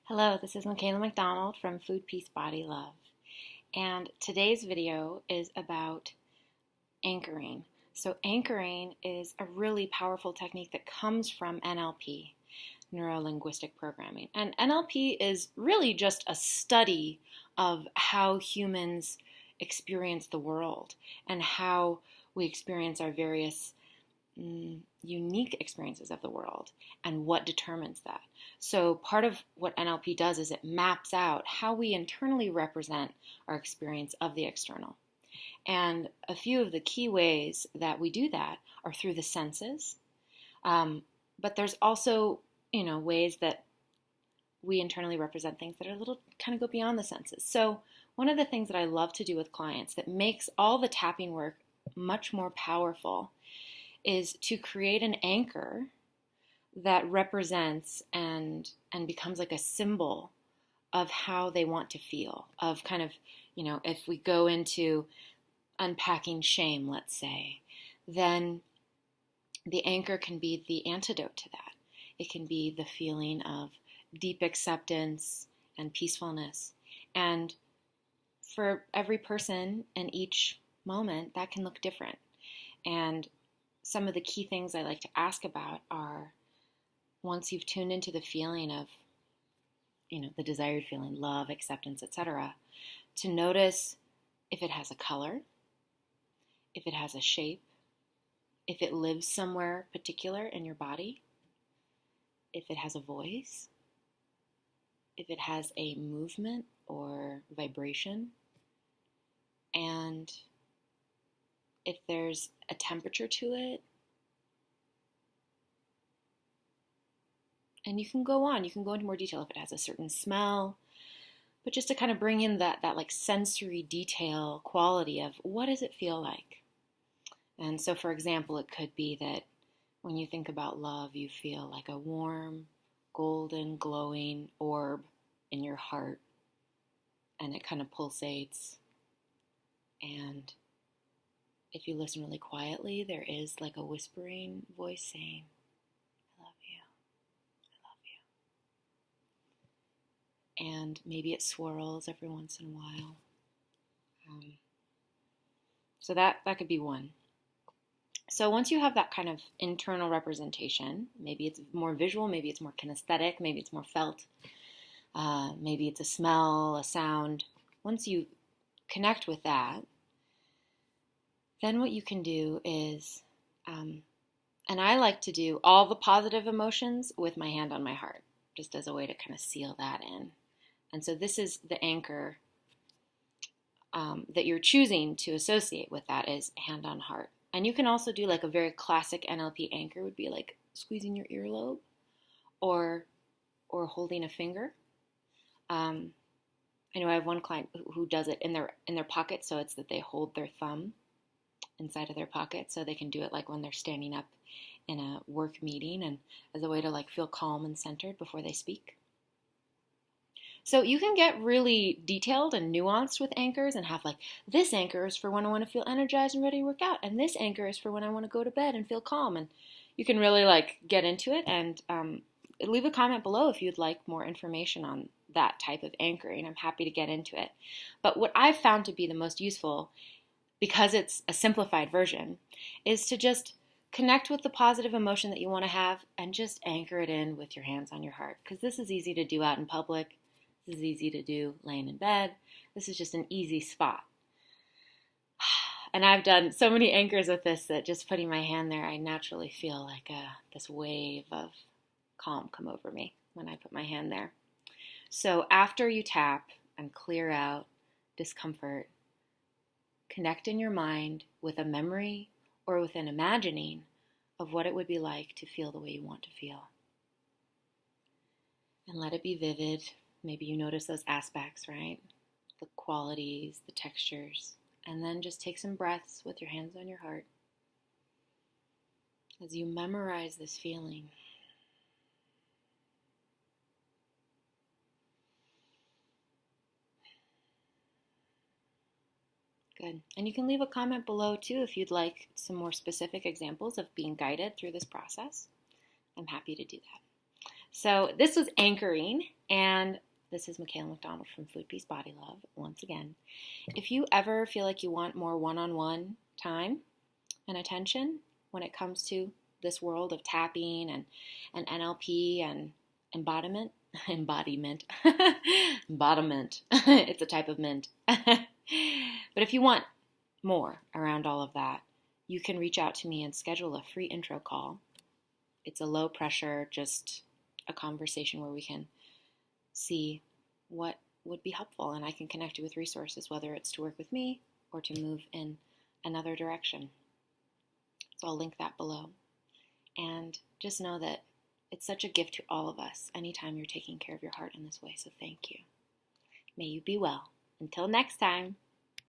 Hello, this is Michaela McDonald from Food, Peace, Body, Love. And today's video is about anchoring. So anchoring is a really powerful technique that comes from NLP, neuro-linguistic programming. And NLP is really just a study of how humans experience the world and how we experience our various unique experiences of the world and what determines that. So part of what NLP does is it maps out how we internally represent our experience of the external. And a few of the key ways that we do that are through the senses. But there's also, ways that we internally represent things that are a little kind of go beyond the senses. So one of the things that I love to do with clients that makes all the tapping work much more powerful is to create an anchor that represents and becomes like a symbol of how they want to feel, of kind of, if we go into unpacking shame, let's say, then the anchor can be the antidote to that. It can be the feeling of deep acceptance and peacefulness. And for every person in each moment, that can look different. And some of the key things I like to ask about are, once you've tuned into the feeling of, the desired feeling, love, acceptance, etc., to notice if it has a color, if it has a shape, if it lives somewhere particular in your body, if it has a voice, if it has a movement or vibration, and if there's a temperature to it. And you can go into more detail if it has a certain smell, but just to kind of bring in that like sensory detail quality of what does it feel like? And so, for example, it could be that when you think about love, you feel like a warm, golden, glowing orb in your heart, and it kind of pulsates. And if you listen really quietly, there is like a whispering voice saying, I love you, I love you. And maybe it swirls every once in a while. So that could be one. So once you have that kind of internal representation, maybe it's more visual, maybe it's more kinesthetic, maybe it's more felt, maybe it's a smell, a sound. Once you connect with that, then what you can do is, and I like to do all the positive emotions with my hand on my heart, just as a way to kind of seal that in. And so this is the anchor that you're choosing to associate with that is hand on heart. And you can also do like a very classic NLP anchor would be like squeezing your earlobe or holding a finger. I know I have one client who does it in their pocket, so it's that they hold their thumb inside of their pocket, so they can do it like when they're standing up in a work meeting and as a way to like feel calm and centered before they speak. So you can get really detailed and nuanced with anchors and have like, this anchor is for when I want to feel energized and ready to work out, and this anchor is for when I want to go to bed and feel calm. And you can really like get into it, and leave a comment below if you'd like more information on that type of anchoring. I'm happy to get into it. But what I've found to be the most useful, because it's a simplified version, is to just connect with the positive emotion that you want to have and just anchor it in with your hands on your heart. Because this is easy to do out in public. This is easy to do laying in bed. This is just an easy spot. And I've done so many anchors with this that just putting my hand there, I naturally feel like this wave of calm come over me when I put my hand there. So after you tap and clear out discomfort, connect in your mind with a memory or with an imagining of what it would be like to feel the way you want to feel. And let it be vivid. Maybe you notice those aspects, right? The qualities, the textures. And then just take some breaths with your hands on your heart as you memorize this feeling. Good. And you can leave a comment below too if you'd like some more specific examples of being guided through this process. I'm happy to do that. So this was anchoring, and this is Michaela McDonald from Food Peace Body Love once again. If you ever feel like you want more one-on-one time and attention when it comes to this world of tapping and NLP and embodiment, embodiment, it's a type of mint. But if you want more around all of that, you can reach out to me and schedule a free intro call. It's a low pressure, just a conversation where we can see what would be helpful, and I can connect you with resources, whether it's to work with me or to move in another direction. So I'll link that below. And just know that it's such a gift to all of us anytime you're taking care of your heart in this way. So thank you. May you be well. Until next time.